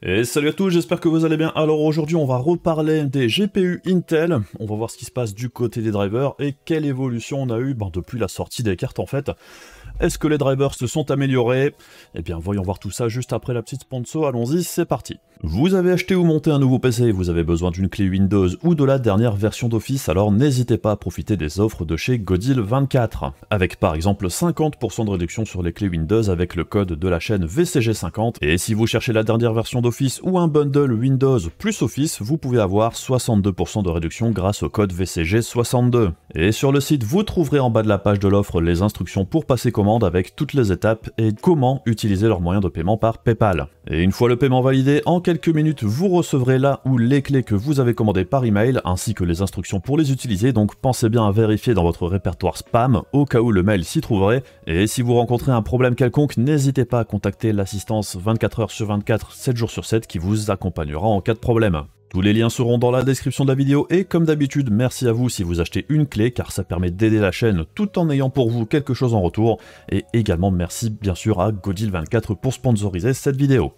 Et salut à tous, j'espère que vous allez bien. Alors aujourd'hui on va reparler des GPU Intel, on va voir ce qui se passe du côté des drivers et quelle évolution on a eu depuis la sortie des cartes en fait. Est-ce que les drivers se sont améliorés? Eh bien voyons voir tout ça juste après la petite sponsor, allons-y, c'est parti. Vous avez acheté ou monté un nouveau PC, vous avez besoin d'une clé Windows ou de la dernière version d'Office, alors n'hésitez pas à profiter des offres de chez Godil24, avec par exemple 50% de réduction sur les clés Windows avec le code de la chaîne VCG50, et si vous cherchez la dernière version d'Office ou un bundle Windows plus Office, vous pouvez avoir 62% de réduction grâce au code VCG62. Et sur le site, vous trouverez en bas de la page de l'offre les instructions pour passer commande avec toutes les étapes et comment utiliser leur moyen de paiement par PayPal. Et une fois le paiement validé, en quelques minutes, vous recevrez là ou les clés que vous avez commandées par email, ainsi que les instructions pour les utiliser, donc pensez bien à vérifier dans votre répertoire spam, au cas où le mail s'y trouverait. Et si vous rencontrez un problème quelconque, n'hésitez pas à contacter l'assistance 24h sur 24, 7 jours sur 7 qui vous accompagnera en cas de problème. Tous les liens seront dans la description de la vidéo et comme d'habitude, merci à vous si vous achetez une clé car ça permet d'aider la chaîne tout en ayant pour vous quelque chose en retour. Et également merci bien sûr à Godil24 pour sponsoriser cette vidéo.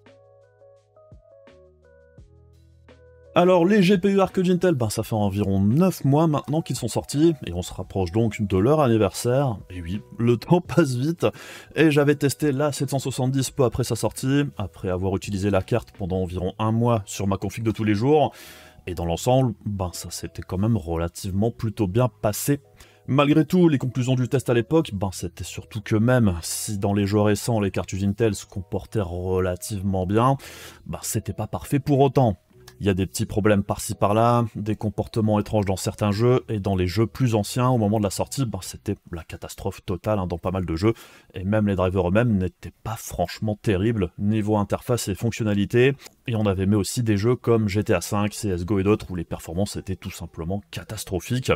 Alors les GPU Arc d'Intel, ça fait environ 9 mois maintenant qu'ils sont sortis, et on se rapproche donc de leur anniversaire, et oui, le temps passe vite, et j'avais testé la 770 peu après sa sortie, après avoir utilisé la carte pendant environ un mois sur ma config de tous les jours, et dans l'ensemble, ça s'était quand même relativement plutôt bien passé. Malgré tout, les conclusions du test à l'époque, c'était surtout que même si dans les jeux récents les cartouches Intel se comportaient relativement bien, c'était pas parfait pour autant. Il y a des petits problèmes par-ci par-là, des comportements étranges dans certains jeux, et dans les jeux plus anciens, au moment de la sortie, c'était la catastrophe totale dans pas mal de jeux, et même les drivers eux-mêmes n'étaient pas franchement terribles, niveau interface et fonctionnalité, et on avait mis aussi des jeux comme GTA V, CSGO et d'autres, où les performances étaient tout simplement catastrophiques.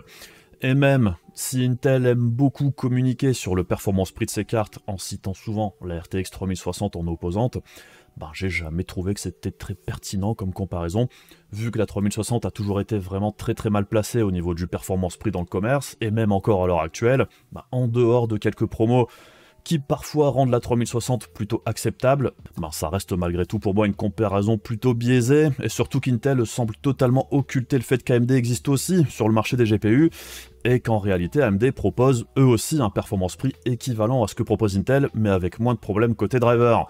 Et même si Intel aime beaucoup communiquer sur le performance prix de ses cartes en citant souvent la RTX 3060 en opposante, j'ai jamais trouvé que c'était très pertinent comme comparaison, vu que la 3060 a toujours été vraiment très mal placée au niveau du performance prix dans le commerce, et même encore à l'heure actuelle, en dehors de quelques promos qui parfois rendent la 3060 plutôt acceptable, ça reste malgré tout pour moi une comparaison plutôt biaisée, et surtout qu'Intel semble totalement occulter le fait qu'AMD existe aussi sur le marché des GPU, et qu'en réalité AMD propose eux aussi un performance prix équivalent à ce que propose Intel, mais avec moins de problèmes côté driver.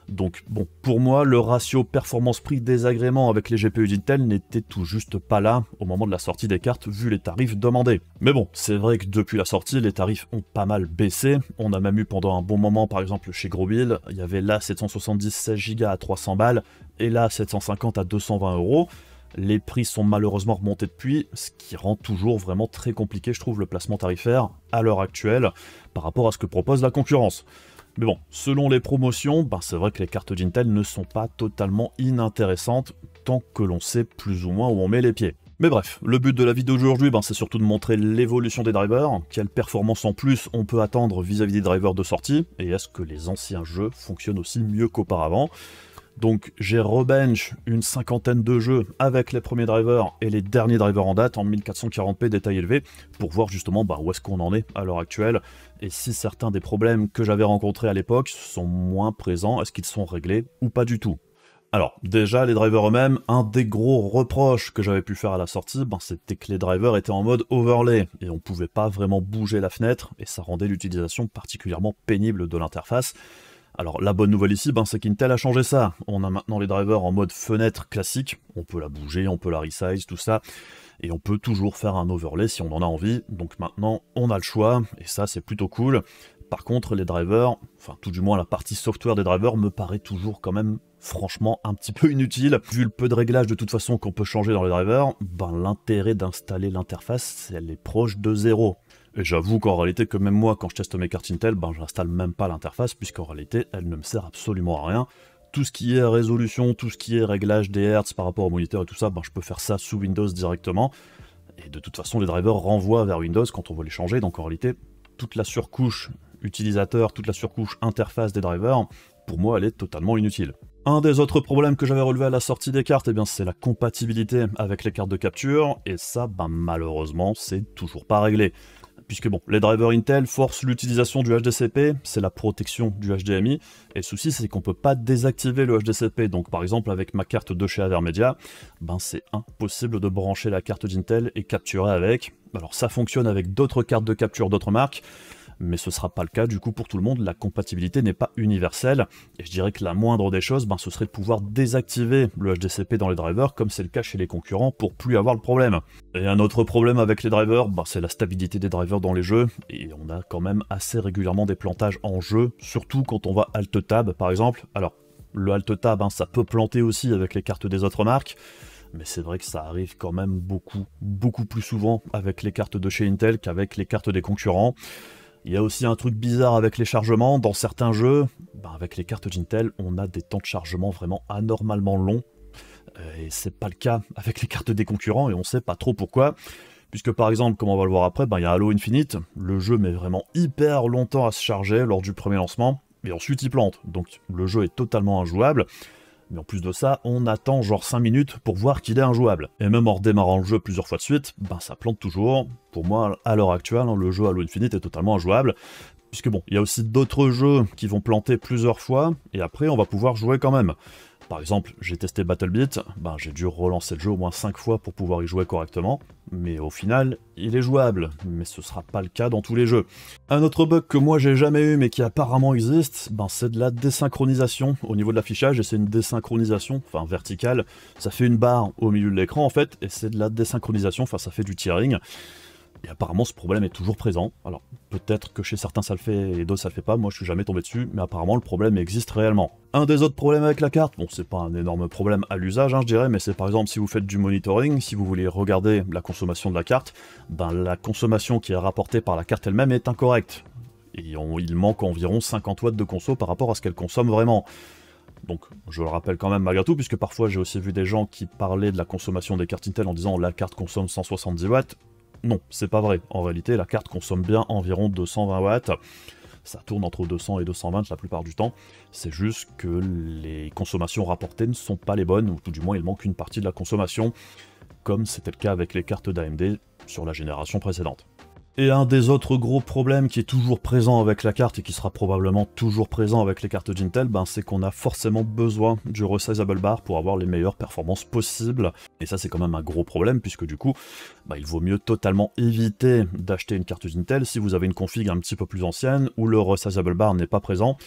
Donc bon, pour moi, le ratio performance-prix désagrément avec les GPU d'Intel n'était tout juste pas là au moment de la sortie des cartes vu les tarifs demandés. Mais bon, c'est vrai que depuis la sortie, les tarifs ont pas mal baissé. On a même eu pendant un bon moment, par exemple chez Grobil, il y avait la 770 16Go à 300 balles et la 750 à 220 €. Les prix sont malheureusement remontés depuis, ce qui rend toujours vraiment très compliqué, je trouve, le placement tarifaire à l'heure actuelle par rapport à ce que propose la concurrence. Mais bon, selon les promotions, c'est vrai que les cartes d'Intel ne sont pas totalement inintéressantes tant que l'on sait plus ou moins où on met les pieds. Mais bref, le but de la vidéo d'aujourd'hui, c'est surtout de montrer l'évolution des drivers, quelle performance en plus on peut attendre vis-à-vis des drivers de sortie, et est-ce que les anciens jeux fonctionnent aussi mieux qu'auparavant. Donc j'ai rebench une cinquantaine de jeux avec les premiers drivers et les derniers drivers en date en 1440p détail élevé pour voir justement où est-ce qu'on en est à l'heure actuelle et si certains des problèmes que j'avais rencontrés à l'époque sont moins présents, est-ce qu'ils sont réglés ou pas du tout. Alors déjà les drivers eux-mêmes, un des gros reproches que j'avais pu faire à la sortie, c'était que les drivers étaient en mode overlay et on pouvait pas vraiment bouger la fenêtre et ça rendait l'utilisation particulièrement pénible de l'interface. Alors la bonne nouvelle ici, c'est qu'Intel a changé ça. On a maintenant les drivers en mode fenêtre classique, on peut la bouger, on peut la resize, tout ça, et on peut toujours faire un overlay si on en a envie, donc maintenant on a le choix, et ça c'est plutôt cool. Par contre les drivers, enfin tout du moins la partie software des drivers me paraît toujours quand même franchement un petit peu inutile. Vu le peu de réglages de toute façon qu'on peut changer dans les drivers, l'intérêt d'installer l'interface, elle est proche de zéro. Et j'avoue qu'en réalité, que même moi, quand je teste mes cartes Intel, j'installe même pas l'interface, puisqu'en réalité, elle ne me sert absolument à rien. Tout ce qui est résolution, tout ce qui est réglage des hertz par rapport au moniteur et tout ça, je peux faire ça sous Windows directement. Et de toute façon, les drivers renvoient vers Windows quand on veut les changer, donc en réalité, toute la surcouche utilisateur, toute la surcouche interface des drivers, pour moi, elle est totalement inutile. Un des autres problèmes que j'avais relevé à la sortie des cartes, c'est la compatibilité avec les cartes de capture, et ça, malheureusement, c'est toujours pas réglé. puisque bon, les drivers Intel forcent l'utilisation du HDCP, c'est la protection du HDMI, et le souci c'est qu'on peut pas désactiver le HDCP, donc par exemple avec ma carte de chez Avermedia, ben c'est impossible de brancher la carte d'Intel et capturer avec. Alors ça fonctionne avec d'autres cartes de capture d'autres marques, mais ce sera pas le cas du coup pour tout le monde, la compatibilité n'est pas universelle, et je dirais que la moindre des choses, ben, ce serait de pouvoir désactiver le HDCP dans les drivers, comme c'est le cas chez les concurrents, pour plus avoir le problème. Et un autre problème avec les drivers, ben, c'est la stabilité des drivers dans les jeux, et on a quand même assez régulièrement des plantages en jeu, surtout quand on va Alt-Tab par exemple. Alors, le Alt-Tab, hein, ça peut planter aussi avec les cartes des autres marques, mais c'est vrai que ça arrive quand même beaucoup plus souvent avec les cartes de chez Intel qu'avec les cartes des concurrents. Il y a aussi un truc bizarre avec les chargements, dans certains jeux, ben avec les cartes d'Intel, on a des temps de chargement vraiment anormalement longs, et c'est pas le cas avec les cartes des concurrents, et on sait pas trop pourquoi, puisque par exemple, comme on va le voir après, ben il y a Halo Infinite, le jeu met vraiment hyper longtemps à se charger lors du premier lancement, et ensuite il plante, donc le jeu est totalement injouable. Mais en plus de ça, on attend genre 5 minutes pour voir qu'il est injouable. Et même en redémarrant le jeu plusieurs fois de suite, ben ça plante toujours. Pour moi, à l'heure actuelle, le jeu Halo Infinite est totalement injouable. Puisque bon, il y a aussi d'autres jeux qui vont planter plusieurs fois, et après on va pouvoir jouer quand même. Par exemple, j'ai testé BattleBeat, ben j'ai dû relancer le jeu au moins 5 fois pour pouvoir y jouer correctement, mais au final, il est jouable, mais ce sera pas le cas dans tous les jeux. Un autre bug que moi j'ai jamais eu mais qui apparemment existe, ben c'est de la désynchronisation au niveau de l'affichage, et c'est une désynchronisation, enfin verticale, ça fait une barre au milieu de l'écran en fait, et c'est de la désynchronisation, enfin ça fait du tearing. Et apparemment ce problème est toujours présent. Alors peut-être que chez certains ça le fait et d'autres ça le fait pas, moi je suis jamais tombé dessus, mais apparemment le problème existe réellement. Un des autres problèmes avec la carte, bon c'est pas un énorme problème à l'usage je dirais, mais c'est par exemple si vous faites du monitoring, si vous voulez regarder la consommation de la carte, ben la consommation qui est rapportée par la carte elle-même est incorrecte. Et il manque environ 50 watts de conso par rapport à ce qu'elle consomme vraiment. Donc je le rappelle quand même malgré tout, puisque parfois j'ai aussi vu des gens qui parlaient de la consommation des cartes Intel en disant la carte consomme 170 watts. Non, c'est pas vrai. En réalité, la carte consomme bien environ 220 watts. Ça tourne entre 200 et 220 la plupart du temps. C'est juste que les consommations rapportées ne sont pas les bonnes, ou tout du moins il manque une partie de la consommation, comme c'était le cas avec les cartes d'AMD sur la génération précédente. Et un des autres gros problèmes qui est toujours présent avec la carte et qui sera probablement toujours présent avec les cartes d'Intel, ben c'est qu'on a forcément besoin du resizable bar pour avoir les meilleures performances possibles. Et ça c'est quand même un gros problème puisque du coup, ben, il vaut mieux totalement éviter d'acheter une carte d'Intel si vous avez une config un petit peu plus ancienne où le resizable bar n'est pas présent.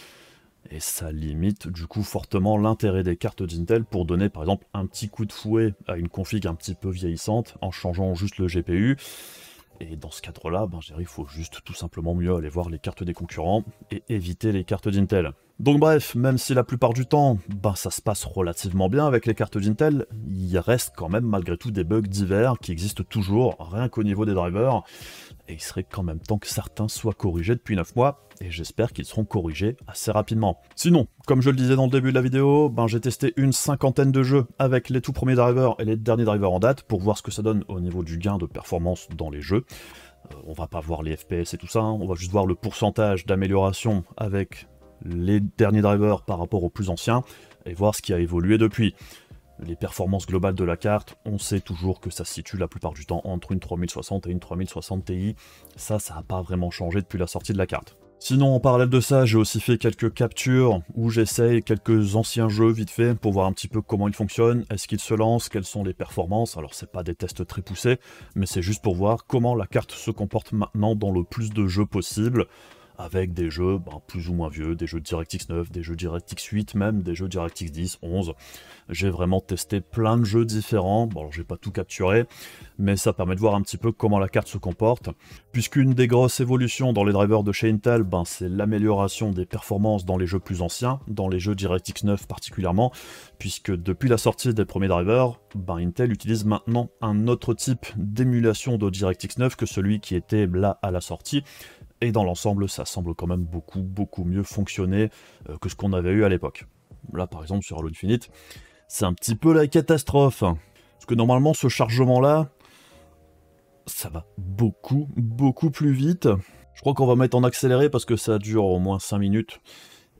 Et ça limite du coup fortement l'intérêt des cartes d'Intel pour donner par exemple un petit coup de fouet à une config un petit peu vieillissante en changeant juste le GPU. Et dans ce cadre-là, ben, je dirais il faut juste tout simplement mieux aller voir les cartes des concurrents et éviter les cartes d'Intel. Donc bref, même si la plupart du temps, ben, ça se passe relativement bien avec les cartes d'Intel, il reste quand même malgré tout des bugs divers qui existent toujours, rien qu'au niveau des drivers, et il serait quand même temps que certains soient corrigés depuis 9 mois, et j'espère qu'ils seront corrigés assez rapidement. Sinon, comme je le disais dans le début de la vidéo, ben j'ai testé une 50aine de jeux avec les tout premiers drivers et les derniers drivers en date pour voir ce que ça donne au niveau du gain de performance dans les jeux. On va pas voir les FPS et tout ça, on va juste voir le pourcentage d'amélioration avec les derniers drivers par rapport aux plus anciens, et voir ce qui a évolué depuis. Les performances globales de la carte, on sait toujours que ça se situe la plupart du temps entre une 3060 et une 3060 Ti. Ça n'a pas vraiment changé depuis la sortie de la carte. Sinon, en parallèle de ça, j'ai aussi fait quelques captures où j'essaye quelques anciens jeux vite fait pour voir un petit peu comment ils fonctionnent, est-ce qu'ils se lancent, quelles sont les performances. Alors c'est pas des tests très poussés, mais c'est juste pour voir comment la carte se comporte maintenant dans le plus de jeux possible, avec des jeux plus ou moins vieux, des jeux DirectX 9, des jeux DirectX 8 même, des jeux DirectX 10, 11. J'ai vraiment testé plein de jeux différents, bon alors j'ai pas tout capturé, mais ça permet de voir un petit peu comment la carte se comporte, puisqu'une des grosses évolutions dans les drivers de chez Intel, c'est l'amélioration des performances dans les jeux plus anciens, dans les jeux DirectX 9 particulièrement, puisque depuis la sortie des premiers drivers, Intel utilise maintenant un autre type d'émulation de DirectX 9 que celui qui était là à la sortie, et dans l'ensemble, ça semble quand même beaucoup mieux fonctionner que ce qu'on avait eu à l'époque. Là, par exemple, sur Halo Infinite, c'est un petit peu la catastrophe. Parce que normalement, ce chargement-là, ça va beaucoup plus vite. Je crois qu'on va mettre en accéléré parce que ça dure au moins 5 minutes.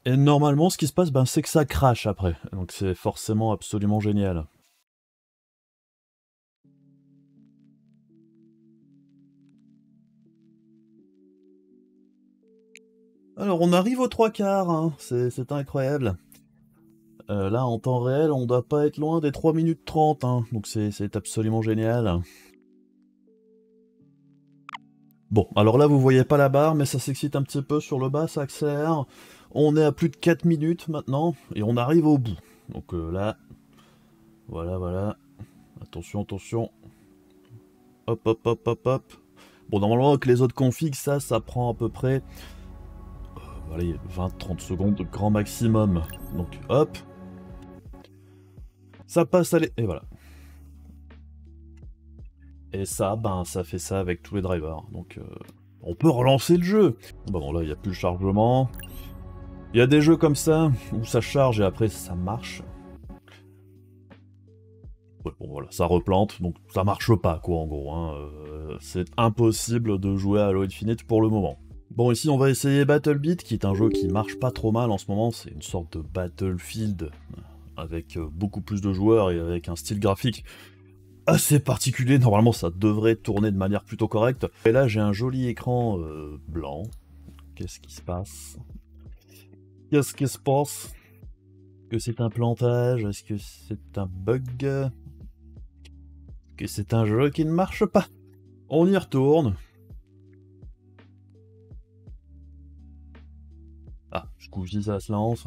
Et normalement, ce qui se passe, c'est que ça crache après. Donc c'est forcément absolument génial. Alors, on arrive aux 3/4, hein. C'est incroyable. Là, en temps réel, on doit pas être loin des 3 minutes 30, hein. Donc c'est absolument génial. Bon, alors là, vous voyez pas la barre, mais ça s'excite un petit peu sur le bas, ça accélère. On est à plus de 4 minutes maintenant, et on arrive au bout. Donc là, voilà, voilà. Attention, attention. Hop, hop, hop, hop, hop. Bon, normalement, avec les autres configs, ça prend à peu près... allez, 20-30 secondes, grand maximum. Donc, hop. Ça passe à et voilà. Et ça, ben, ça fait ça avec tous les drivers. Donc, on peut relancer le jeu. Bon, là, il n'y a plus le chargement. Il y a des jeux comme ça, où ça charge et après, ça marche. Ouais, bon, voilà, ça replante, donc ça marche pas, quoi, en gros. Hein. C'est impossible de jouer à Halo Infinite pour le moment. Bon, ici, on va essayer BattleBeat, qui est un jeu qui marche pas trop mal en ce moment. C'est une sorte de Battlefield avec beaucoup plus de joueurs et avec un style graphique assez particulier. Normalement, ça devrait tourner de manière plutôt correcte. Et là, j'ai un joli écran blanc. Qu'est-ce qui se passe? Qu'est-ce qui se passe? Est-ce que c'est un plantage? Est-ce que c'est un bug? Est-ce que c'est un jeu qui ne marche pas? On y retourne. Ah, du coup, si ça se lance.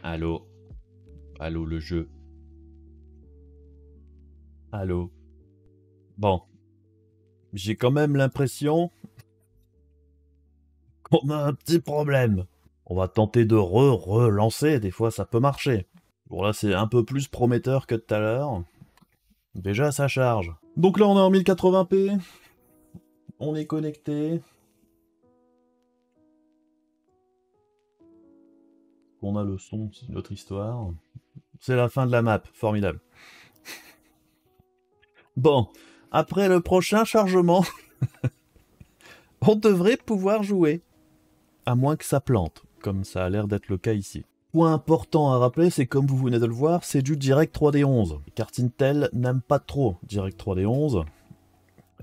Allô? Allô, le jeu? Allô? Bon. J'ai quand même l'impression qu'on a un petit problème. On va tenter de relancer, des fois ça peut marcher. Bon là c'est un peu plus prometteur que tout à l'heure. Déjà ça charge. Donc là on est en 1080p. On est connecté. On a le son, c'est une autre histoire. C'est la fin de la map, formidable. Bon, après le prochain chargement, on devrait pouvoir jouer. À moins que ça plante, comme ça a l'air d'être le cas ici. Point important à rappeler, c'est comme vous venez de le voir, c'est du Direct 3D11. Car Intel n'aime pas trop Direct 3D11.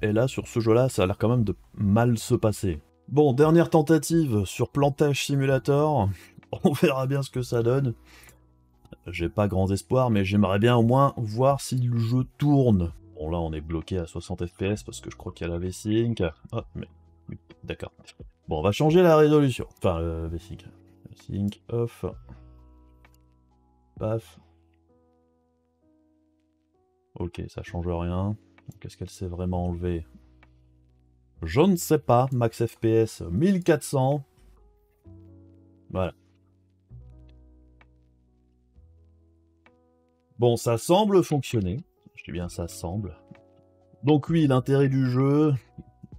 Et là, sur ce jeu-là, ça a l'air quand même de mal se passer. Bon, dernière tentative sur Plantage Simulator. On verra bien ce que ça donne. J'ai pas grands espoirs, mais j'aimerais bien au moins voir si le jeu tourne. Bon, là, on est bloqué à 60 FPS parce que je crois qu'il y a la V-Sync. Ah, mais... D'accord. Bon, on va changer la résolution. Enfin, V-Sync. V-Sync, off. Paf. Ok, ça change rien. Qu'est-ce qu'elle s'est vraiment enlevée? Je ne sais pas. Max FPS 1400. Voilà. Bon, ça semble fonctionner. Je dis bien ça semble. Donc oui, l'intérêt du jeu,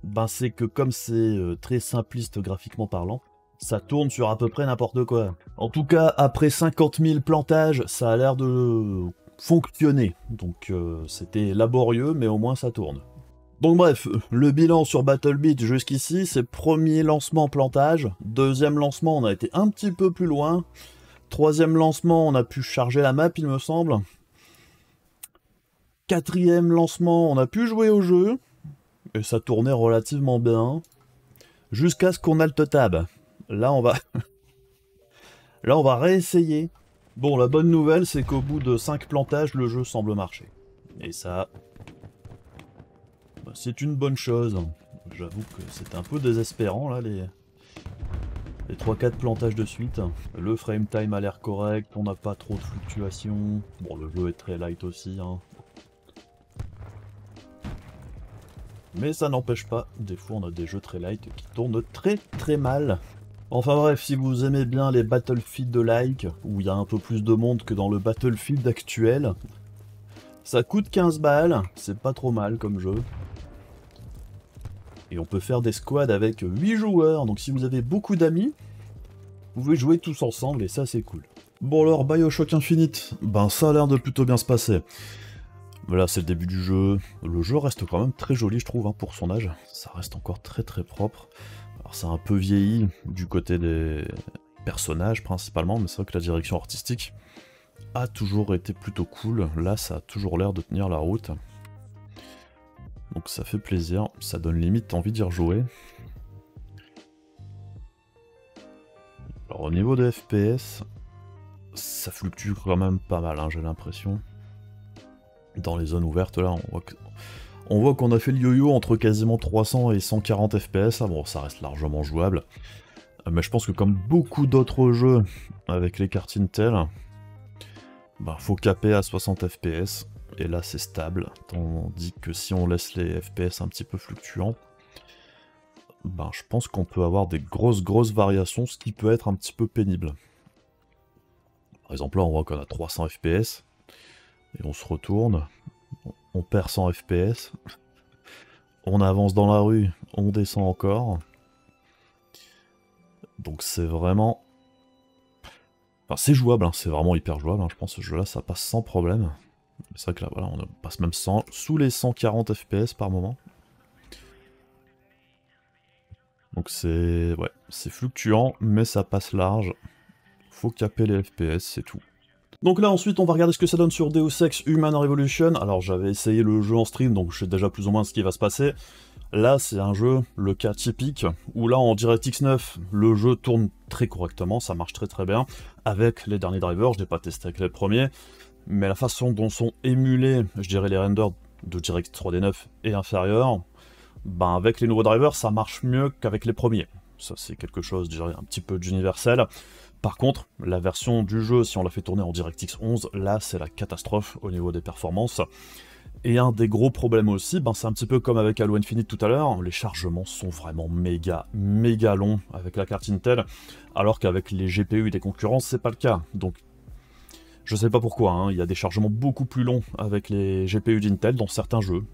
ben, c'est que comme c'est très simpliste graphiquement parlant, ça tourne sur à peu près n'importe quoi. En tout cas, après 50 000 plantages, ça a l'air de fonctionner. Donc c'était laborieux, mais au moins ça tourne. Donc bref, le bilan sur BattleBeat jusqu'ici, c'est premier lancement plantage, deuxième lancement on a été un petit peu plus loin, troisième lancement on a pu charger la map il me semble, quatrième lancement on a pu jouer au jeu, et ça tournait relativement bien, jusqu'à ce qu'on alt tab. Là on va... Là on va réessayer. Bon, la bonne nouvelle c'est qu'au bout de 5 plantages le jeu semble marcher. Et ça... c'est une bonne chose. J'avoue que c'est un peu désespérant là les 3-4 plantages de suite. Le frame time a l'air correct, on n'a pas trop de fluctuations. Bon, le jeu est très light aussi. Hein. Mais ça n'empêche pas, des fois on a des jeux très light qui tournent très très mal. Enfin bref, si vous aimez bien les Battlefield-like, où il y a un peu plus de monde que dans le Battlefield actuel, ça coûte 15 balles, c'est pas trop mal comme jeu. Et on peut faire des squads avec 8 joueurs, donc si vous avez beaucoup d'amis, vous pouvez jouer tous ensemble et ça c'est cool. Bon alors, Bioshock Infinite, ben ça a l'air de plutôt bien se passer. Là c'est le début du jeu, le jeu reste quand même très joli je trouve hein, pour son âge, ça reste encore très très propre. Alors c'est un peu vieilli du côté des personnages principalement, mais c'est vrai que la direction artistique a toujours été plutôt cool, là ça a toujours l'air de tenir la route. Donc ça fait plaisir, ça donne limite envie d'y rejouer. Alors au niveau des FPS, ça fluctue quand même pas mal, hein, j'ai l'impression. Dans les zones ouvertes là, on voit qu'on a fait le yo-yo entre quasiment 300 et 140 FPS, ah bon ça reste largement jouable. Mais je pense que comme beaucoup d'autres jeux avec les cartes Intel, bah, faut caper à 60 FPS, et là c'est stable, tandis que si on laisse les FPS un petit peu fluctuants, ben, je pense qu'on peut avoir des grosses variations, ce qui peut être un petit peu pénible. Par exemple là on voit qu'on a 300 FPS, et on se retourne, on perd 100 FPS, on avance dans la rue, on descend encore. Donc c'est vraiment... Enfin c'est jouable, hein, c'est vraiment hyper jouable, hein, je pense que ce jeu là ça passe sans problème. C'est vrai que là voilà, on passe même sous les 140 FPS par moment. Donc c'est... ouais, c'est fluctuant, mais ça passe large. Faut caper les FPS, c'est tout. Donc là ensuite on va regarder ce que ça donne sur Deus Ex Human Revolution. Alors j'avais essayé le jeu en stream, donc je sais déjà plus ou moins ce qui va se passer. Là c'est un jeu, le cas typique, où là en DirectX 9, le jeu tourne très correctement, ça marche très bien, avec les derniers drivers, je n'ai pas testé avec les premiers, mais la façon dont sont émulés, je dirais les renders de DirectX 3D 9 et inférieur, ben avec les nouveaux drivers ça marche mieux qu'avec les premiers. Ça c'est quelque chose, je dirais, un petit peu d'universel. Par contre, la version du jeu, si on la fait tourner en DirectX 11, là c'est la catastrophe au niveau des performances. Et un des gros problèmes aussi, ben c'est un petit peu comme avec Halo Infinite tout à l'heure, les chargements sont vraiment méga longs avec la carte Intel, alors qu'avec les GPU des concurrents c'est pas le cas. Donc je sais pas pourquoi, hein, il y a des chargements beaucoup plus longs avec les GPU d'Intel dans certains jeux,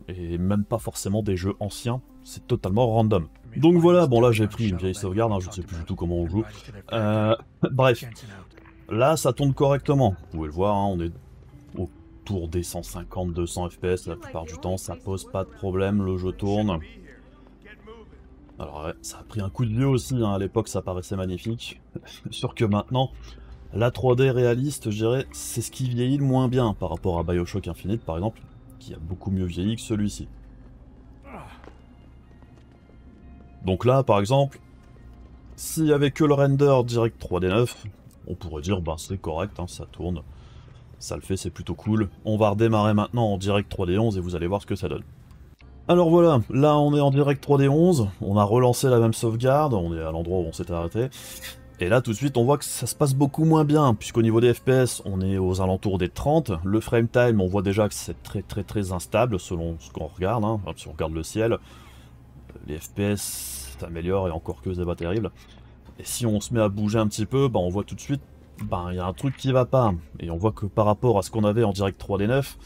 et même pas forcément des jeux anciens, c'est totalement random. Donc voilà, bon là j'ai pris une vieille sauvegarde, hein, je sais plus du tout comment on joue. Bref, là ça tourne correctement, vous pouvez le voir, hein, on est autour des 150-200 FPS la plupart du temps, ça pose pas de problème, le jeu tourne. Alors ouais, ça a pris un coup de vieux aussi, hein, à l'époque ça paraissait magnifique. Sûr que maintenant, la 3D réaliste, je dirais, c'est ce qui vieillit le moins bien par rapport à Bioshock Infinite par exemple, qui a beaucoup mieux vieilli que celui-ci. Donc là, par exemple, s'il y avait que le render direct 3D 9, on pourrait dire, bah c'est correct, hein, ça tourne. Ça le fait, c'est plutôt cool. On va redémarrer maintenant en direct 3D 11 et vous allez voir ce que ça donne. Alors voilà, là on est en direct 3D 11, on a relancé la même sauvegarde, on est à l'endroit où on s'était arrêté. Et là tout de suite on voit que ça se passe beaucoup moins bien, puisqu'au niveau des FPS on est aux alentours des 30, le frame time on voit déjà que c'est très instable selon ce qu'on regarde, hein. Si on regarde le ciel, les FPS s'améliorent et encore que c'est pas terrible. Et si on se met à bouger un petit peu, bah on voit tout de suite, bah il y a un truc qui va pas. Et on voit que par rapport à ce qu'on avait en direct 3D 9,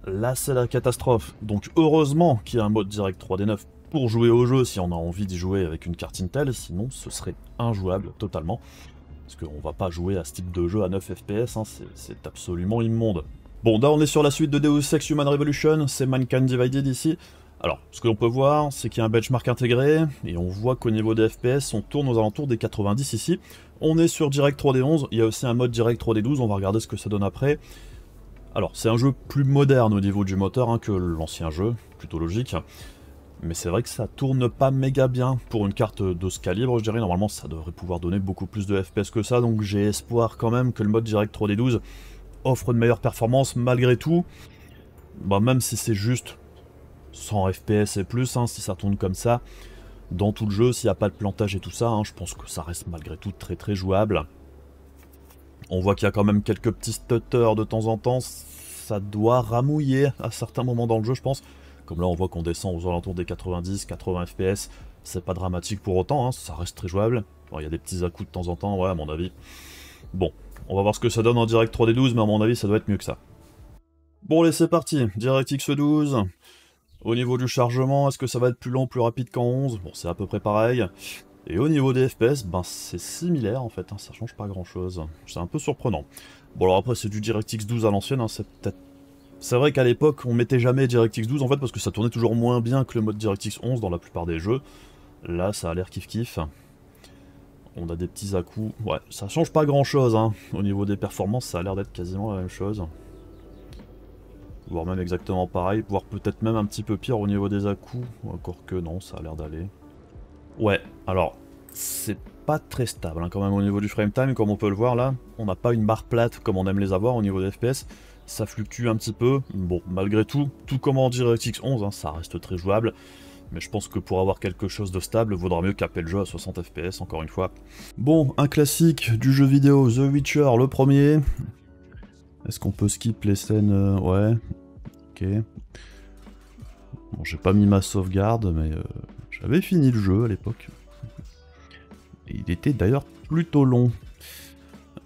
là c'est la catastrophe. Donc heureusement qu'il y a un mode direct 3D 9 pour jouer au jeu si on a envie d'y jouer avec une carte Intel, sinon ce serait injouable totalement. Parce qu'on va pas jouer à ce type de jeu à 9 FPS, hein, c'est absolument immonde. Bon, là on est sur la suite de Deus Ex Human Revolution, c'est Mankind Divided ici. Alors, ce que l'on peut voir, c'est qu'il y a un benchmark intégré, et on voit qu'au niveau des FPS, on tourne aux alentours des 90 ici. On est sur Direct 3D 11, il y a aussi un mode Direct 3D 12, on va regarder ce que ça donne après. Alors, c'est un jeu plus moderne au niveau du moteur, hein, que l'ancien jeu, plutôt logique. Mais c'est vrai que ça tourne pas méga bien pour une carte de ce calibre, je dirais. Normalement, ça devrait pouvoir donner beaucoup plus de FPS que ça, donc j'ai espoir quand même que le mode Direct 3D 12 offre de meilleures performances malgré tout. Bah, même si c'est juste 100 FPS et plus, hein, si ça tourne comme ça, dans tout le jeu, s'il n'y a pas de plantage et tout ça, hein, je pense que ça reste malgré tout très jouable. On voit qu'il y a quand même quelques petits stutters de temps en temps, ça doit ramouiller à certains moments dans le jeu, je pense. Comme là, on voit qu'on descend aux alentours des 90-80 FPS, c'est pas dramatique pour autant, hein, ça reste très jouable. Bon, il y a des petits à-coups de temps en temps, ouais, à mon avis. Bon, on va voir ce que ça donne en direct 3D 12, mais à mon avis, ça doit être mieux que ça. Bon, allez, c'est parti, DirectX 12. Au niveau du chargement, est-ce que ça va être plus long, plus rapide qu'en 11? Bon, c'est à peu près pareil. Et au niveau des FPS, ben c'est similaire en fait, hein, ça change pas grand-chose. C'est un peu surprenant. Bon alors après c'est du DirectX 12 à l'ancienne, hein, c'est peut-être... C'est vrai qu'à l'époque on mettait jamais DirectX 12 en fait parce que ça tournait toujours moins bien que le mode DirectX 11 dans la plupart des jeux. Là ça a l'air kiff-kiff. On a des petits à-coups. Ouais, ça change pas grand-chose, hein. Au niveau des performances, ça a l'air d'être quasiment la même chose. voire même exactement pareil, voire peut-être même un petit peu pire au niveau des à-coups, encore que non, ça a l'air d'aller. Ouais, alors, c'est pas très stable hein, quand même au niveau du frame time, comme on peut le voir là, on n'a pas une barre plate comme on aime les avoir au niveau des FPS, ça fluctue un petit peu, bon, malgré tout comme en DirectX 11, hein, ça reste très jouable, mais je pense que pour avoir quelque chose de stable, vaudra mieux caper le jeu à 60 FPS, encore une fois. Bon, un classique du jeu vidéo, The Witcher, le premier. Est-ce qu'on peut skip les scènes ouais, ok. Bon, j'ai pas mis ma sauvegarde, mais j'avais fini le jeu à l'époque. Et il était d'ailleurs plutôt long.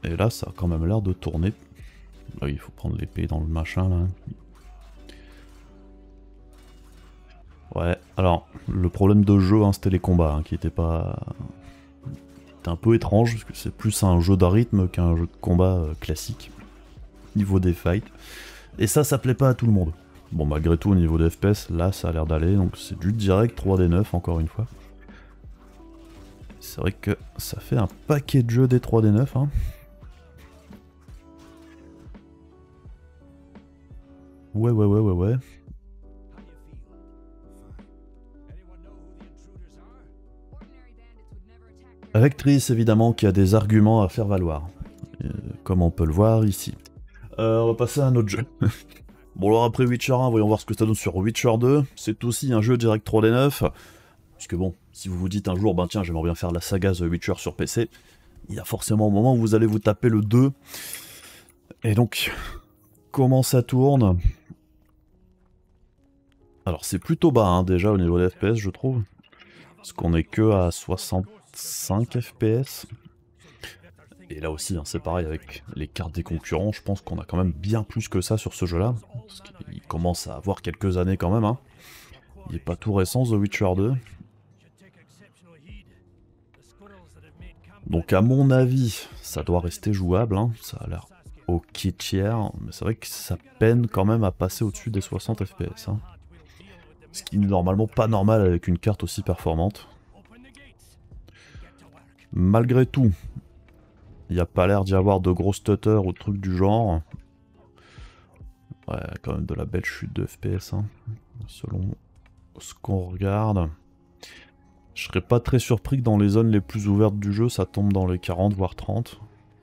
Et là, ça a quand même l'air de tourner. Là, il faut prendre l'épée dans le machin, là. Ouais, alors, le problème de jeu, hein, c'était les combats, hein, qui étaient pas... C'était un peu étrange, parce que c'est plus un jeu de rythme qu'un jeu de combat classique. Niveau des fights. Et ça plaît pas à tout le monde. Bon, malgré tout, au niveau des FPS, là, ça a l'air d'aller, donc c'est du direct 3D9, encore une fois. C'est vrai que ça fait un paquet de jeux des 3D9, hein. Ouais. Avec Triss, évidemment, qui a des arguments à faire valoir. Comme on peut le voir ici. On va passer à un autre jeu. Bon alors après Witcher 1, voyons voir ce que ça donne sur Witcher 2. C'est aussi un jeu direct 3D9. Puisque bon, si vous vous dites un jour, ben tiens, j'aimerais bien faire la saga The Witcher sur PC, il y a forcément un moment où vous allez vous taper le 2. Et donc, comment ça tourne? Alors c'est plutôt bas hein, déjà au niveau des FPS je trouve. Parce qu'on est que à 65 FPS. Et là aussi, hein, c'est pareil avec les cartes des concurrents, je pense qu'on a quand même bien plus que ça sur ce jeu-là. Parce qu'il commence à avoir quelques années quand même. Hein. Il n'est pas tout récent, The Witcher 2. Donc à mon avis, ça doit rester jouable, hein. Ça a l'air ok tiers, mais c'est vrai que ça peine quand même à passer au-dessus des 60 FPS. Hein. Ce qui n'est normalement pas normal avec une carte aussi performante. Malgré tout, il n'y a pas l'air d'y avoir de gros stutters ou de trucs du genre. Ouais, quand même de la belle chute de FPS, hein, selon ce qu'on regarde. Je serais pas très surpris que dans les zones les plus ouvertes du jeu, ça tombe dans les 40 voire 30.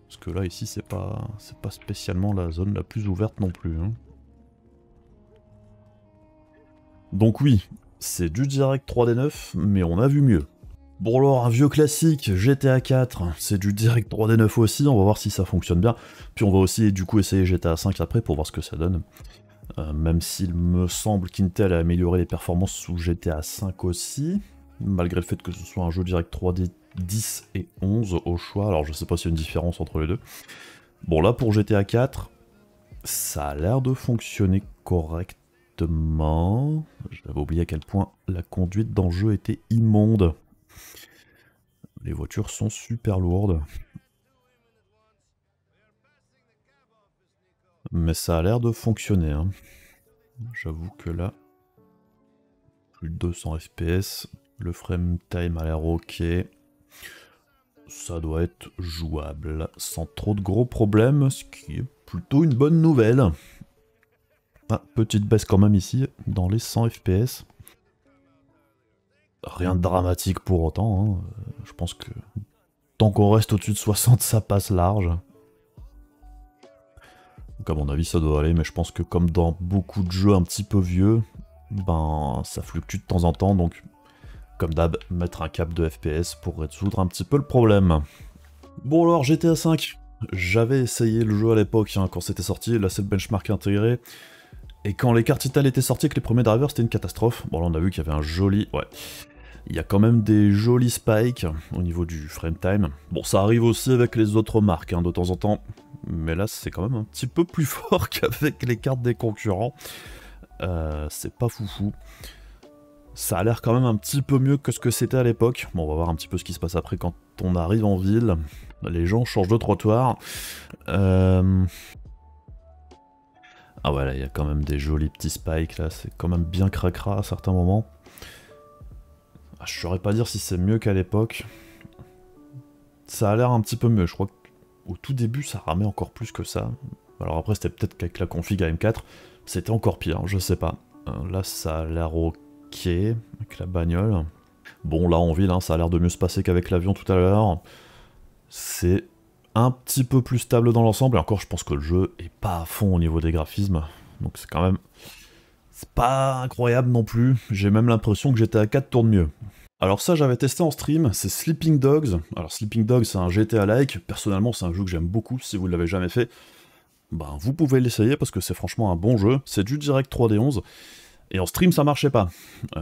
Parce que là, ici, c'est pas spécialement la zone la plus ouverte non plus. Hein. Donc oui, c'est du direct 3D9, mais on a vu mieux. Bon alors, un vieux classique, GTA 4, c'est du direct 3D9 aussi, on va voir si ça fonctionne bien. Puis on va aussi du coup essayer GTA 5 après pour voir ce que ça donne. Même s'il me semble qu'Intel a amélioré les performances sous GTA 5 aussi, malgré le fait que ce soit un jeu direct 3D 10 et 11 au choix, alors je sais pas s'il y a une différence entre les deux. Bon là pour GTA 4, ça a l'air de fonctionner correctement. J'avais oublié à quel point la conduite dans le jeu était immonde. Les voitures sont super lourdes. Mais ça a l'air de fonctionner. Hein. J'avoue que là, plus de 200 FPS, le frame time a l'air ok. Ça doit être jouable sans trop de gros problèmes, ce qui est plutôt une bonne nouvelle. Ah, petite baisse quand même ici, dans les 100 FPS. Rien de dramatique pour autant, hein. Je pense que tant qu'on reste au-dessus de 60, ça passe large. Donc à mon avis ça doit aller, mais je pense que comme dans beaucoup de jeux un petit peu vieux, ben ça fluctue de temps en temps, donc comme d'hab, mettre un cap de FPS pour résoudre un petit peu le problème. Bon alors GTA V, j'avais essayé le jeu à l'époque hein, quand c'était sorti, là c'est le benchmark intégré, et quand les cartes Intel étaient sorties avec les premiers drivers c'était une catastrophe. Bon là on a vu qu'il y avait un joli... ouais. Il y a quand même des jolis spikes au niveau du frame time. Bon, ça arrive aussi avec les autres marques hein, de temps en temps, mais là c'est quand même un petit peu plus fort qu'avec les cartes des concurrents. C'est pas foufou. Ça a l'air quand même un petit peu mieux que ce que c'était à l'époque. Bon, on va voir un petit peu ce qui se passe après quand on arrive en ville. Les gens changent de trottoir. Ah ouais, là il y a quand même des jolis petits spikes là, c'est quand même bien cracra à certains moments. Je saurais pas dire si c'est mieux qu'à l'époque. Ça a l'air un petit peu mieux, je crois qu'au tout début ça ramait encore plus que ça. Alors après c'était peut-être qu'avec la config AM4, C'était encore pire, je sais pas. Là, ça a l'air ok avec la bagnole. Bon, là, en ville, hein, ça a l'air de mieux se passer qu'avec l'avion tout à l'heure. C'est un petit peu plus stable dans l'ensemble, et encore, je pense que le jeu est pas à fond au niveau des graphismes. Donc c'est quand même... c'est pas incroyable non plus. J'ai même l'impression que GTA 4 tourne mieux. Alors ça, j'avais testé en stream, c'est Sleeping Dogs. Alors Sleeping Dogs, c'est un GTA-like. Personnellement, c'est un jeu que j'aime beaucoup. Si vous ne l'avez jamais fait, ben, vous pouvez l'essayer parce que c'est franchement un bon jeu. C'est du Direct 3D11. Et en stream, ça marchait pas.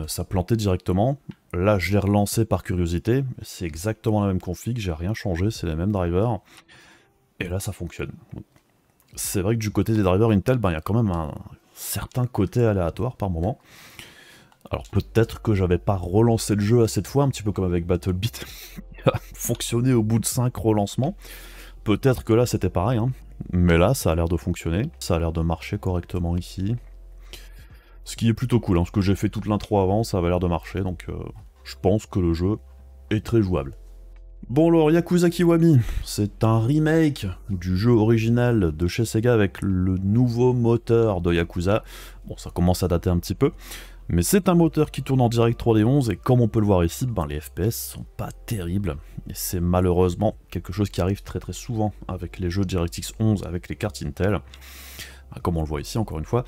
Ça plantait directement. Là, je l'ai relancé par curiosité. C'est exactement la même config, j'ai rien changé, c'est les mêmes drivers. Et là, ça fonctionne. C'est vrai que du côté des drivers Intel, ben, y a quand même un certain côté aléatoire par moment. Alors peut-être que j'avais pas relancé le jeu assez de fois, un petit peu comme avec BattleBeat, qui a fonctionné au bout de 5 relancements. Peut-être que là, c'était pareil, hein. Mais là, ça a l'air de fonctionner. Ça a l'air de marcher correctement ici. Ce qui est plutôt cool, hein, parce que j'ai fait toute l'intro avant, ça avait l'air de marcher, donc je pense que le jeu est très jouable. Bon alors, Yakuza Kiwami, c'est un remake du jeu original de chez Sega avec le nouveau moteur de Yakuza. Bon, ça commence à dater un petit peu, mais c'est un moteur qui tourne en Direct 3D11, et comme on peut le voir ici, ben, les FPS sont pas terribles. Et c'est malheureusement quelque chose qui arrive très très souvent avec les jeux DirectX 11, avec les cartes Intel. Ben, comme on le voit ici, encore une fois.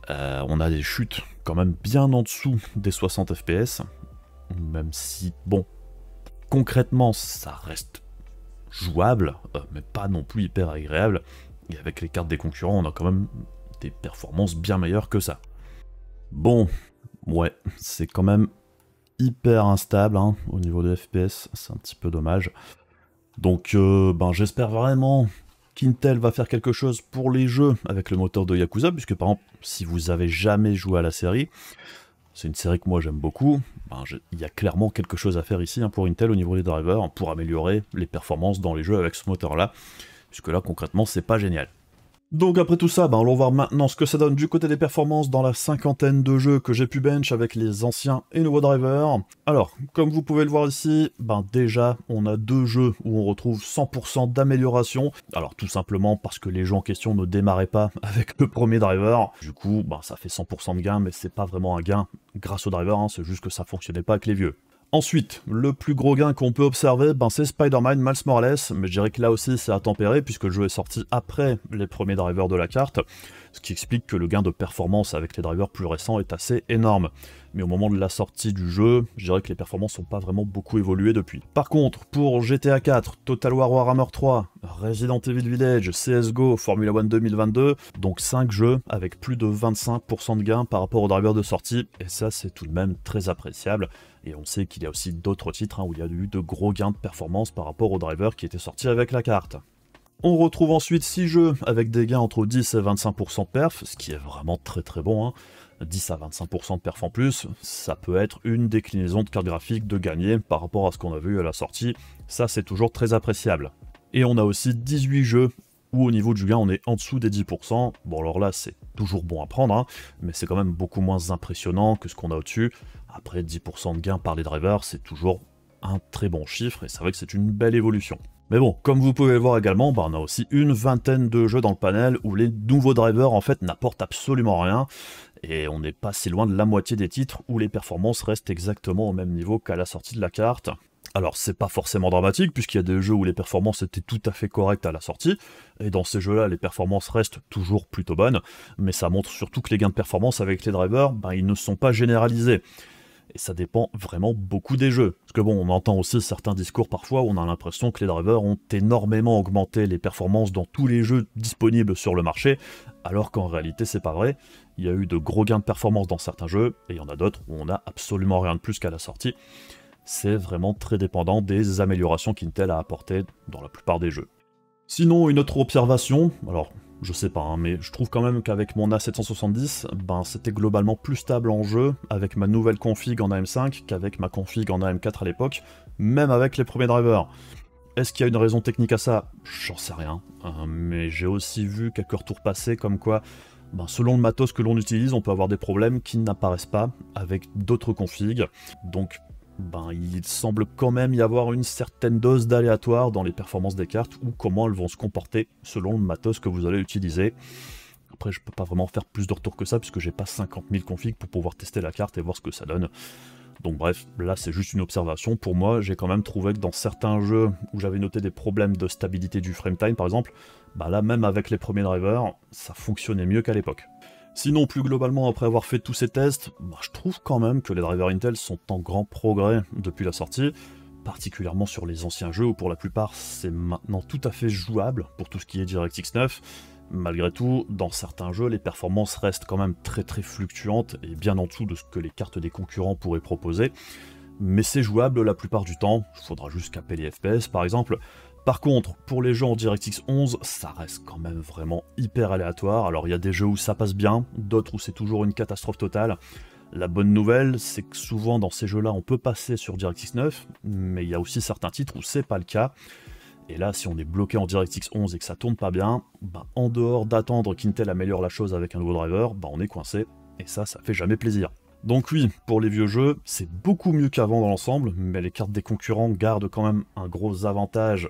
On a des chutes quand même bien en dessous des 60 FPS, même si, bon, concrètement, ça reste jouable, mais pas non plus hyper agréable, et avec les cartes des concurrents, on a quand même des performances bien meilleures que ça. Bon, ouais, c'est quand même hyper instable, hein, au niveau des FPS, c'est un petit peu dommage. Donc, ben, j'espère vraiment qu'Intel va faire quelque chose pour les jeux avec le moteur de Yakuza, puisque par exemple, si vous avez jamais joué à la série, c'est une série que moi j'aime beaucoup, ben, il y a clairement quelque chose à faire ici, hein, pour Intel au niveau des drivers, pour améliorer les performances dans les jeux avec ce moteur-là, puisque là concrètement c'est pas génial. Donc après tout ça, ben, allons voir maintenant ce que ça donne du côté des performances dans la cinquantaine de jeux que j'ai pu bench avec les anciens et nouveaux drivers. Alors, comme vous pouvez le voir ici, ben déjà, on a deux jeux où on retrouve 100% d'amélioration. Alors tout simplement parce que les jeux en question ne démarraient pas avec le premier driver. Du coup, ben, ça fait 100% de gain, mais c'est pas vraiment un gain grâce au driver, hein, c'est juste que ça fonctionnait pas avec les vieux. Ensuite, le plus gros gain qu'on peut observer, ben c'est Spider-Man Miles Morales, mais je dirais que là aussi c'est à tempérer, puisque le jeu est sorti après les premiers drivers de la carte, ce qui explique que le gain de performance avec les drivers plus récents est assez énorme. Mais au moment de la sortie du jeu, je dirais que les performances n'ont pas vraiment beaucoup évolué depuis. Par contre, pour GTA 4, Total War Warhammer 3, Resident Evil Village, CSGO, Formula 1 2022, donc 5 jeux avec plus de 25% de gain par rapport aux drivers de sortie, et ça c'est tout de même très appréciable. Et on sait qu'il y a aussi d'autres titres, hein, où il y a eu de gros gains de performance par rapport aux drivers qui étaient sortis avec la carte. On retrouve ensuite 6 jeux avec des gains entre 10 et 25% de perf, ce qui est vraiment très très bon, hein. 10 à 25% de perf en plus, ça peut être une déclinaison de carte graphique de gagner par rapport à ce qu'on a vu à la sortie, ça c'est toujours très appréciable. Et on a aussi 18 jeux où au niveau du gain on est en dessous des 10%, bon alors là c'est toujours bon à prendre, hein, mais c'est quand même beaucoup moins impressionnant que ce qu'on a au-dessus. Après 10% de gain par les drivers, c'est toujours un très bon chiffre, et c'est vrai que c'est une belle évolution. Mais bon, comme vous pouvez le voir également, bah on a aussi une vingtaine de jeux dans le panel où les nouveaux drivers en fait n'apportent absolument rien, et on n'est pas si loin de la moitié des titres où les performances restent exactement au même niveau qu'à la sortie de la carte. Alors c'est pas forcément dramatique, puisqu'il y a des jeux où les performances étaient tout à fait correctes à la sortie, et dans ces jeux-là les performances restent toujours plutôt bonnes, mais ça montre surtout que les gains de performance avec les drivers, bah, ils ne sont pas généralisés. Et ça dépend vraiment beaucoup des jeux. Parce que bon, on entend aussi certains discours parfois où on a l'impression que les drivers ont énormément augmenté les performances dans tous les jeux disponibles sur le marché, alors qu'en réalité c'est pas vrai. Il y a eu de gros gains de performance dans certains jeux, et il y en a d'autres où on n'a absolument rien de plus qu'à la sortie. C'est vraiment très dépendant des améliorations qu'Intel a apportées dans la plupart des jeux. Sinon, une autre observation, alors je sais pas, hein, mais je trouve quand même qu'avec mon A770, ben, c'était globalement plus stable en jeu avec ma nouvelle config en AM5 qu'avec ma config en AM4 à l'époque, même avec les premiers drivers. Est-ce qu'il y a une raison technique à ça? J'en sais rien, hein, mais j'ai aussi vu quelques retours passés comme quoi, ben, selon le matos que l'on utilise, on peut avoir des problèmes qui n'apparaissent pas avec d'autres configs, donc ben, il semble quand même y avoir une certaine dose d'aléatoire dans les performances des cartes ou comment elles vont se comporter selon le matos que vous allez utiliser. Après, je peux pas vraiment faire plus de retours que ça, puisque j'ai pas 50 000 configs pour pouvoir tester la carte et voir ce que ça donne. Donc bref, là c'est juste une observation. Pour moi, j'ai quand même trouvé que dans certains jeux où j'avais noté des problèmes de stabilité du frame time par exemple, bah là même avec les premiers drivers, ça fonctionnait mieux qu'à l'époque. Sinon, plus globalement, après avoir fait tous ces tests, bah, je trouve quand même que les drivers Intel sont en grand progrès depuis la sortie, particulièrement sur les anciens jeux où pour la plupart c'est maintenant tout à fait jouable pour tout ce qui est DirectX 9. Malgré tout, dans certains jeux, les performances restent quand même très fluctuantes et bien en dessous de ce que les cartes des concurrents pourraient proposer. Mais c'est jouable la plupart du temps, il faudra juste caper les FPS par exemple. Par contre, pour les jeux en DirectX 11, ça reste quand même vraiment hyper aléatoire. Alors il y a des jeux où ça passe bien, d'autres où c'est toujours une catastrophe totale. La bonne nouvelle, c'est que souvent dans ces jeux-là, on peut passer sur DirectX 9, mais il y a aussi certains titres où c'est pas le cas. Et là, si on est bloqué en DirectX 11 et que ça tourne pas bien, bah, en dehors d'attendre qu'Intel améliore la chose avec un nouveau driver, bah, on est coincé, et ça fait jamais plaisir. Donc oui, pour les vieux jeux, c'est beaucoup mieux qu'avant dans l'ensemble, mais les cartes des concurrents gardent quand même un gros avantage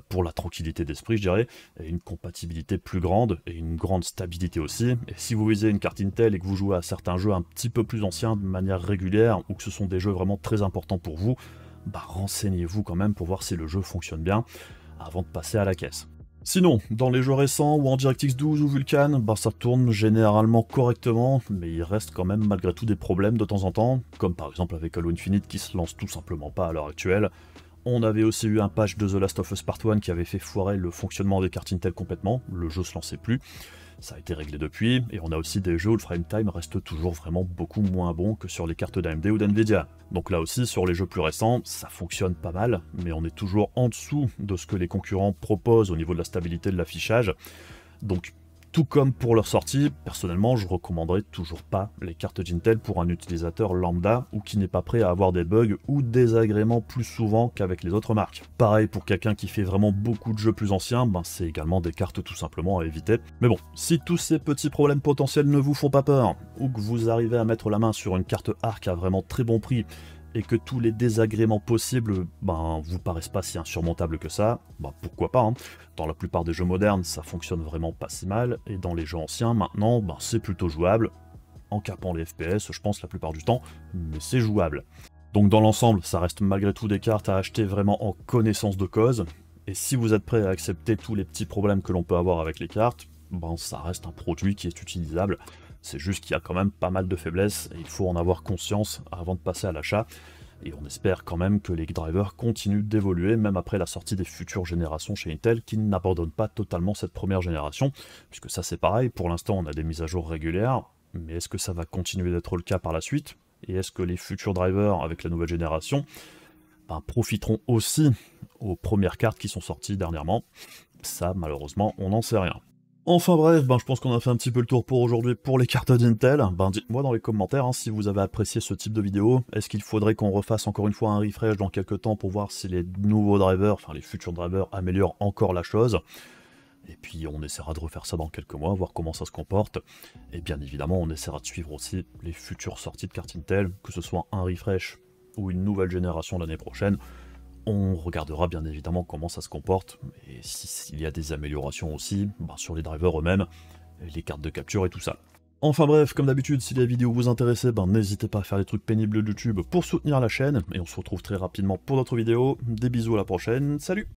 pour la tranquillité d'esprit, je dirais, et une compatibilité plus grande, et une grande stabilité aussi. Et si vous visez une carte Intel et que vous jouez à certains jeux un petit peu plus anciens de manière régulière, ou que ce sont des jeux vraiment très importants pour vous, bah renseignez-vous quand même pour voir si le jeu fonctionne bien avant de passer à la caisse. Sinon, dans les jeux récents ou en DirectX 12 ou Vulkan, bah ça tourne généralement correctement, mais il reste quand même malgré tout des problèmes de temps en temps, comme par exemple avec Halo Infinite qui se lance tout simplement pas à l'heure actuelle. On avait aussi eu un patch de The Last of Us Part 1 qui avait fait foirer le fonctionnement des cartes Intel complètement, le jeu se lançait plus. Ça a été réglé depuis, et on a aussi des jeux où le frame time reste toujours vraiment beaucoup moins bon que sur les cartes d'AMD ou d'NVIDIA. Donc là aussi, sur les jeux plus récents, ça fonctionne pas mal, mais on est toujours en dessous de ce que les concurrents proposent au niveau de la stabilité de l'affichage. Donc tout comme pour leur sortie, personnellement je recommanderais toujours pas les cartes d'Intel pour un utilisateur lambda ou qui n'est pas prêt à avoir des bugs ou désagréments plus souvent qu'avec les autres marques. Pareil pour quelqu'un qui fait vraiment beaucoup de jeux plus anciens, ben c'est également des cartes tout simplement à éviter. Mais bon, si tous ces petits problèmes potentiels ne vous font pas peur, ou que vous arrivez à mettre la main sur une carte ARC à vraiment très bon prix, et que tous les désagréments possibles vous paraissent pas si insurmontables que ça, pourquoi pas, hein. Dans la plupart des jeux modernes, ça fonctionne vraiment pas si mal, et dans les jeux anciens, maintenant, c'est plutôt jouable, en capant les FPS, je pense, la plupart du temps, mais c'est jouable. Donc dans l'ensemble, ça reste malgré tout des cartes à acheter vraiment en connaissance de cause, et si vous êtes prêt à accepter tous les petits problèmes que l'on peut avoir avec les cartes, ça reste un produit qui est utilisable. C'est juste qu'il y a quand même pas mal de faiblesses et il faut en avoir conscience avant de passer à l'achat. Et on espère quand même que les drivers continuent d'évoluer même après la sortie des futures générations chez Intel qui n'abandonnent pas totalement cette première génération. Puisque ça c'est pareil, pour l'instant on a des mises à jour régulières, mais est-ce que ça va continuer d'être le cas par la suite? Et est-ce que les futurs drivers avec la nouvelle génération profiteront aussi aux premières cartes qui sont sorties dernièrement? Ça malheureusement on n'en sait rien. Enfin bref, je pense qu'on a fait un petit peu le tour pour aujourd'hui pour les cartes d'Intel. Dites-moi dans les commentaires si vous avez apprécié ce type de vidéo. Est-ce qu'il faudrait qu'on refasse encore une fois un refresh dans quelques temps pour voir si les nouveaux drivers, enfin les futurs drivers, améliorent encore la chose? Et puis on essaiera de refaire ça dans quelques mois, voir comment ça se comporte. Et bien évidemment, on essaiera de suivre aussi les futures sorties de cartes Intel, que ce soit un refresh ou une nouvelle génération l'année prochaine. On regardera bien évidemment comment ça se comporte, et s'il y a des améliorations aussi, sur les drivers eux-mêmes, les cartes de capture et tout ça. Enfin bref, comme d'habitude, si la vidéo vous intéressait, n'hésitez pas à faire les trucs pénibles de YouTube pour soutenir la chaîne, et on se retrouve très rapidement pour d'autres vidéos. Des bisous à la prochaine, salut!